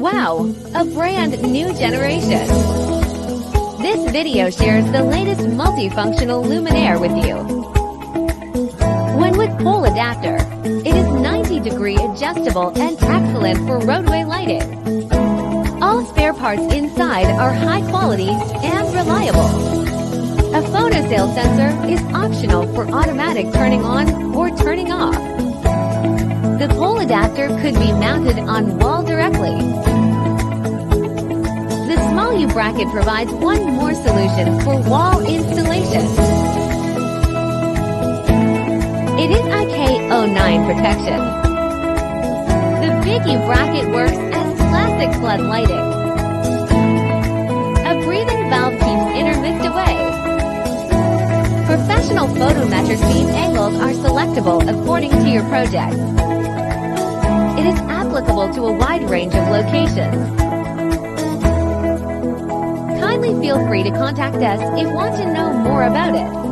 Wow, a brand new generation. This video shares the latest multifunctional luminaire with you. When with pole adapter, it is 90-degree adjustable and excellent for roadway lighting. All spare parts inside are high quality and reliable. A photosail sensor is optional for automatic turning on or turning off. The pole adapter could be mounted on wall directly. The small U bracket provides one more solution for wall installation. It is IK09 protection. The big U bracket works as classic flood lighting. A breathing valve keeps inner mist away. Professional photometric beam angles are selectable according to your project. It is applicable to a wide range of locations. Kindly feel free to contact us if you want to know more about it.